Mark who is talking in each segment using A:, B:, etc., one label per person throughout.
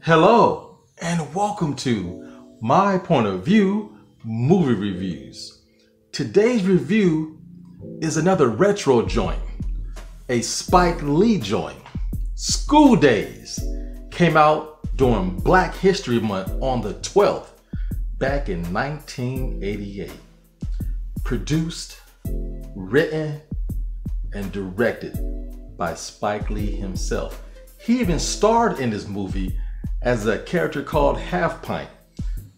A: Hello and welcome to My Point of View Movie Reviews. Today's review is another retro joint, a Spike Lee joint. School Daze came out during Black History Month on the 12th, back in 1988. Produced, written, and directed by Spike Lee himself. He even starred in this movie as a character called Half Pint.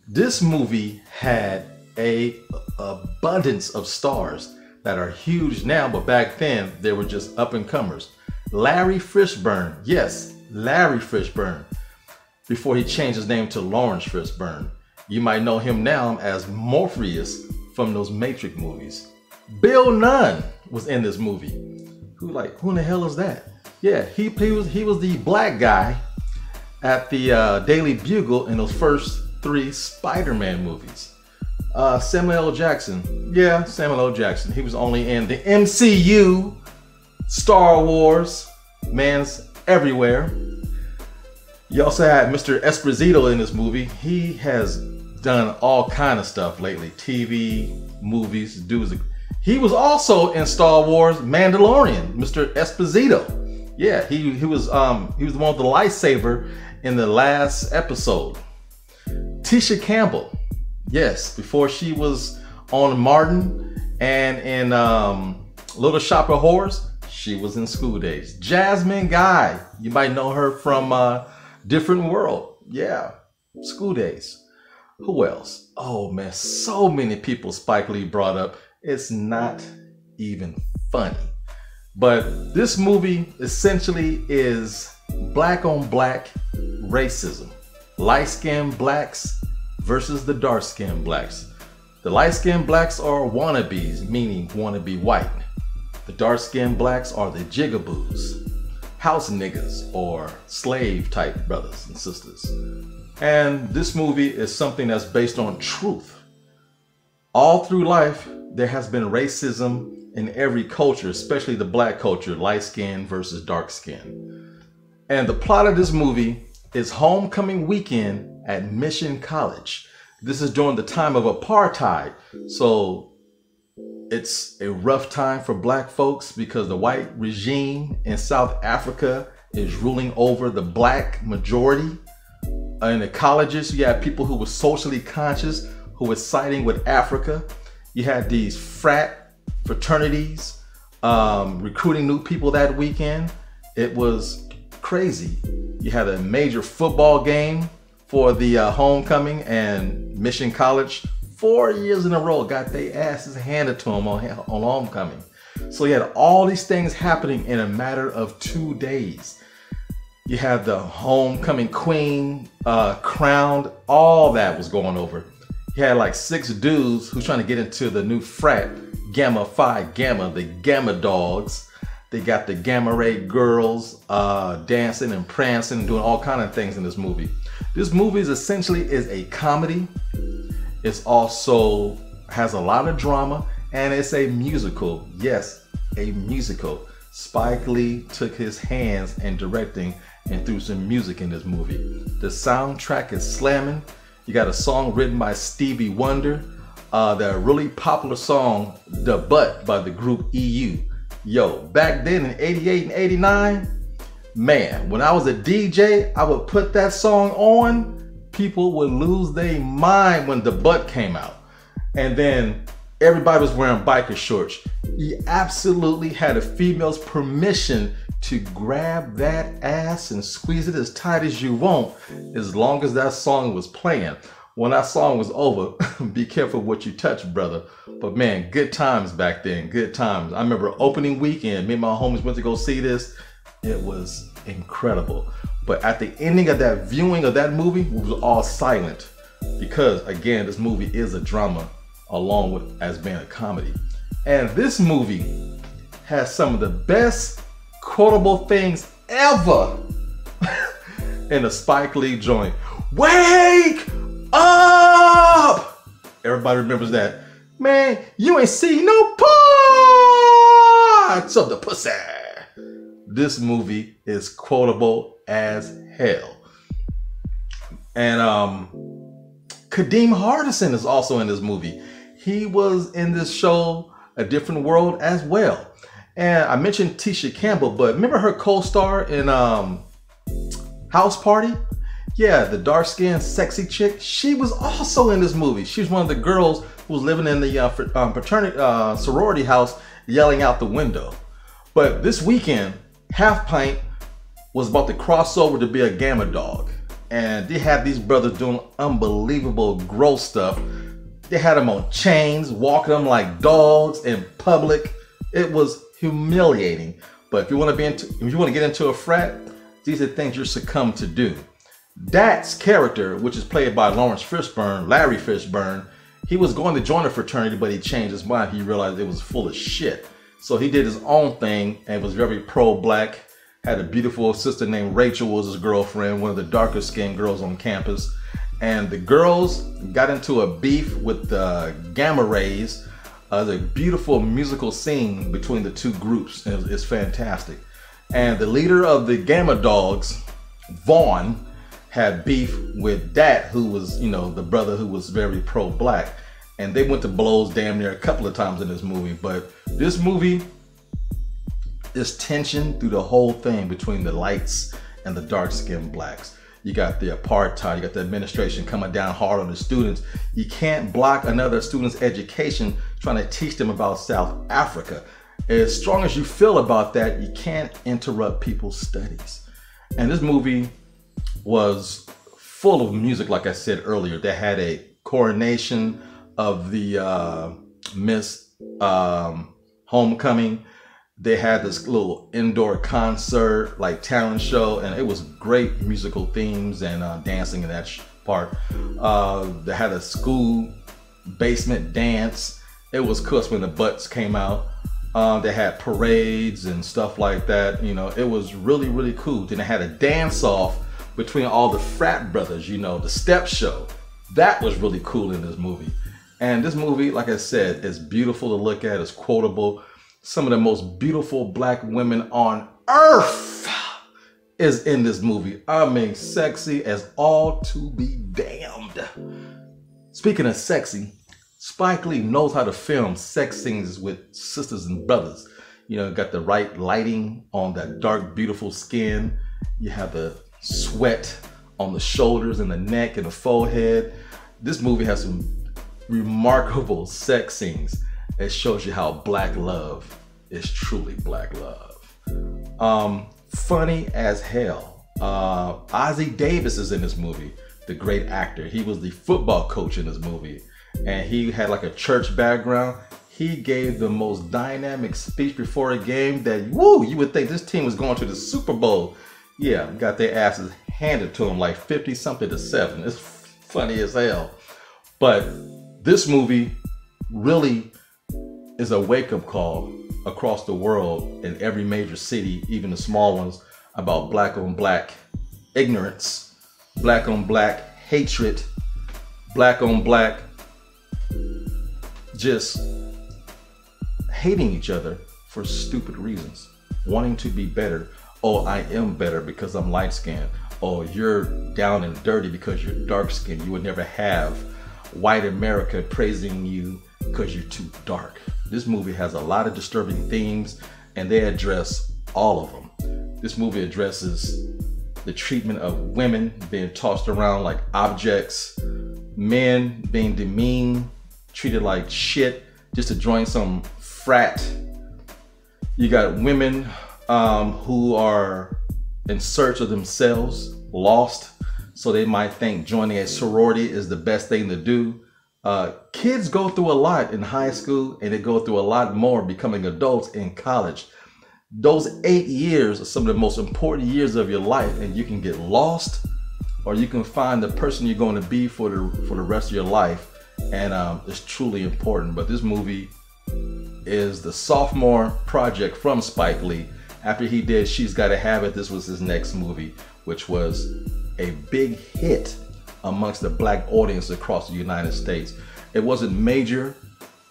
A: This movie had an abundance of stars that are huge now, but back then they were just up and comers. Larry Fishburne, yes, Larry Fishburne, before he changed his name to Laurence Fishburne. You might know him now as Morpheus from those Matrix movies. Bill Nunn was in this movie. Who in the hell is that? Yeah, he was the black guy at the Daily Bugle in those first 3 Spider-Man movies. Samuel L. Jackson. Yeah, Samuel L. Jackson. He was only in the MCU, Star Wars, man's everywhere. You also had Mr. Esposito in this movie. He has done all kind of stuff lately. TV, movies, he was also in Star Wars Mandalorian, Mr. Esposito. Yeah, he was the one with the lightsaber in the last episode. Tisha Campbell, yes, before she was on Martin and in Little Shop of Horrors, she was in School Daze. Jasmine Guy, you might know her from Different World. Yeah, School Daze. Who else? Oh man, so many people Spike Lee brought up. It's not even funny. But this movie essentially is black on black racism. Light-skinned blacks versus the dark-skinned blacks. The light-skinned blacks are wannabes, meaning wannabe white. The dark-skinned blacks are the jigaboos, house niggas, or slave type brothers and sisters. And this movie is something that's based on truth. All through life, there has been racism in every culture, especially the black culture, light skin versus dark skin. And the plot of this movie is homecoming weekend at Mission College. This is during the time of apartheid. So it's a rough time for black folks because the white regime in South Africa is ruling over the black majority. In the colleges, you had people who were socially conscious, who were siding with Africa. You had these fraternities recruiting new people that weekend. It was crazy. You had a major football game for the homecoming, and Mission College 4 years in a row got their asses handed to them on homecoming. So you had all these things happening in a matter of 2 days. You had the homecoming queen crowned, all that was going over. You had like 6 dudes who's trying to get into the new frat, Gamma Phi Gamma, the Gamma Dogs. They got the Gamma Ray girls dancing and prancing and doing all kind of things in this movie. This movie essentially is a comedy. It's also has a lot of drama, and it's a musical. Yes, a musical. Spike Lee took his hands in directing and threw some music in this movie. The soundtrack is slamming. You got a song written by Stevie Wonder, the really popular song, The Butt by the group EU. Yo, back then in 88 and 89, man, when I was a DJ, I would put that song on. People would lose their mind when The Butt came out. And then everybody was wearing biker shorts. He absolutely had a female's permission to grab that ass and squeeze it as tight as you want, as long as that song was playing. When that song was over, be careful what you touch, brother. But man, good times back then, good times. I remember opening weekend, me and my homies went to go see this. It was incredible. But at the ending of that viewing of that movie, we was all silent because, again, this movie is a drama along with as being a comedy. And this movie has some of the best quotable things ever in a Spike Lee joint. Wake up! Everybody remembers that. Man, you ain't seen no parts of the pussy. This movie is quotable as hell. And Kadeem Hardison is also in this movie. He was in this show, A Different World, as well. And I mentioned Tisha Campbell, but remember her co-star in House Party? Yeah, the dark-skinned, sexy chick. She was also in this movie. She was one of the girls who was living in the fraternity sorority house, yelling out the window. But this weekend, Half Pint was about to cross over to be a Gamma Dog. And they had these brothers doing unbelievable gross stuff. They had them on chains, walking them like dogs in public. It was humiliating. But if you want to get into a frat, these are things you're succumbed to do. Daze's character, which is played by Laurence Fishburne, Larry Fishburne, he was going to join a fraternity, but he changed his mind. He realized it was full of shit. So he did his own thing and was very pro-black. Had a beautiful sister named Rachel was his girlfriend, one of the darker skinned girls on campus. And the girls got into a beef with the gamma rays. There's a beautiful musical scene between the two groups. It's fantastic. And the leader of the Gamma Dogs, Vaughn, had beef with Dat, who was, you know, the brother who was very pro-black. And they went to blows damn near a couple of times in this movie. But this movie is tension through the whole thing between the lights and the dark-skinned blacks. You got the apartheid, you got the administration coming down hard on the students. You can't block another student's education trying to teach them about South Africa. As strong as you feel about that, you can't interrupt people's studies. And this movie was full of music, like I said earlier. They had a coronation of the Miss Homecoming. They had this little indoor concert, like talent show, and it was great musical themes and dancing in that part. They had a school basement dance. It was cool when the butts came out. They had parades and stuff like that. You know, it was really, really cool. Then they had a dance off between all the frat brothers, you know, the step show. That was really cool in this movie. And this movie, like I said, is beautiful to look at. It's quotable. Some of the most beautiful black women on earth is in this movie. I mean, sexy as all to be damned. Speaking of sexy, Spike Lee knows how to film sex scenes with sisters and brothers. You know, got the right lighting on that dark, beautiful skin. You have the sweat on the shoulders and the neck and the forehead. This movie has some remarkable sex scenes. It shows you how black love is truly black love. Funny as hell. Ossie Davis is in this movie, the great actor. He was the football coach in this movie, and he had like a church background. He gave the most dynamic speech before a game that, woo, you would think this team was going to the Super Bowl. Yeah, got their asses handed to them like 50-something to 7. It's funny as hell. But this movie really is a wake-up call across the world in every major city, even the small ones, about black on black ignorance, black on black hatred, black on black just hating each other for stupid reasons, wanting to be better. Oh, I am better because I'm light-skinned. Oh, you're down and dirty because you're dark-skinned. You would never have white America praising you because you're too dark. This movie has a lot of disturbing themes, and they address all of them. This movie addresses the treatment of women being tossed around like objects, men being demeaned, treated like shit just to join some frat. You got women who are in search of themselves, lost, so they might think joining a sorority is the best thing to do. Kids go through a lot in high school, and they go through a lot more becoming adults in college. Those 8 years are some of the most important years of your life, and you can get lost, or you can find the person you're going to be for the rest of your life, and it's truly important. But this movie is the sophomore project from Spike Lee. After he did She's Gotta Have It, this was his next movie, which was a big hit amongst the black audience across the United States. It wasn't major,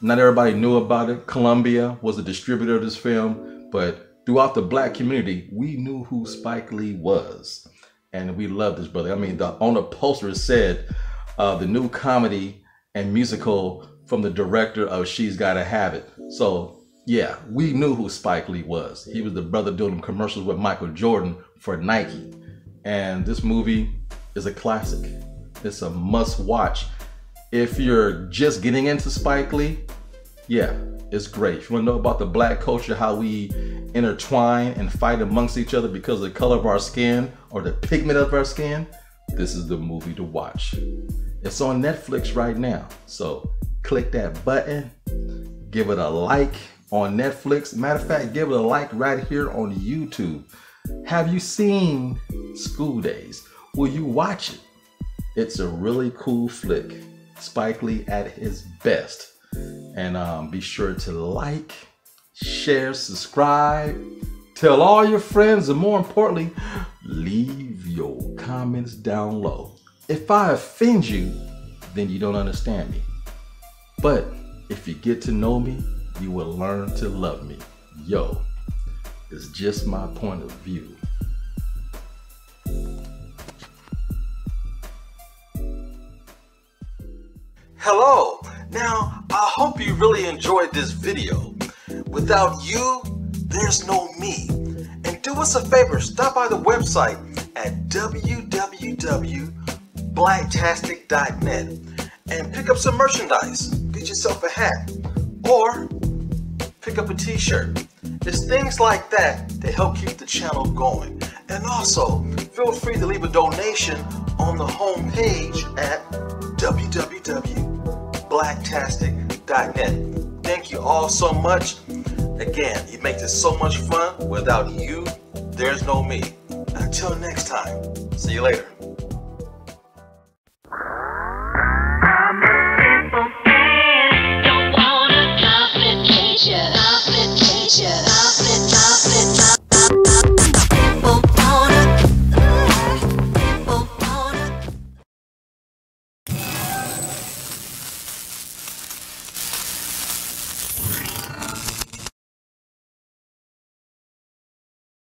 A: not everybody knew about it. Columbia was the distributor of this film, but throughout the black community, we knew who Spike Lee was, and we loved this brother. I mean, on the poster it said the new comedy and musical from the director of She's Gotta Have It. So yeah, we knew who Spike Lee was. He was the brother doing commercials with Michael Jordan for Nike. And this movie is a classic. It's a must watch. If you're just getting into Spike Lee, yeah, it's great. If you want to know about the black culture, how we intertwine and fight amongst each other because of the color of our skin or the pigment of our skin, this is the movie to watch. It's on Netflix right now. So click that button, give it a like on Netflix. Matter of fact, give it a like right here on YouTube. Have you seen School Daze? Will you watch it? It's a really cool flick. Spike Lee at his best. And be sure to like, share, subscribe, tell all your friends, and more importantly, leave your comments down low. If I offend you, then you don't understand me. But if you get to know me, you will learn to love me. Yo, it's just my point of view. Hello. Now, I hope you really enjoyed this video. Without you, there's no me. And do us a favor, stop by the website at www.blacktastic.net and pick up some merchandise. Get yourself a hat or pick up a t-shirt. It's things like that that help keep the channel going. And also, feel free to leave a donation on the home page at www.blacktastic.net. Thank you all so much. Again, you make this so much fun. Without you, there's no me. Until next time, see you later.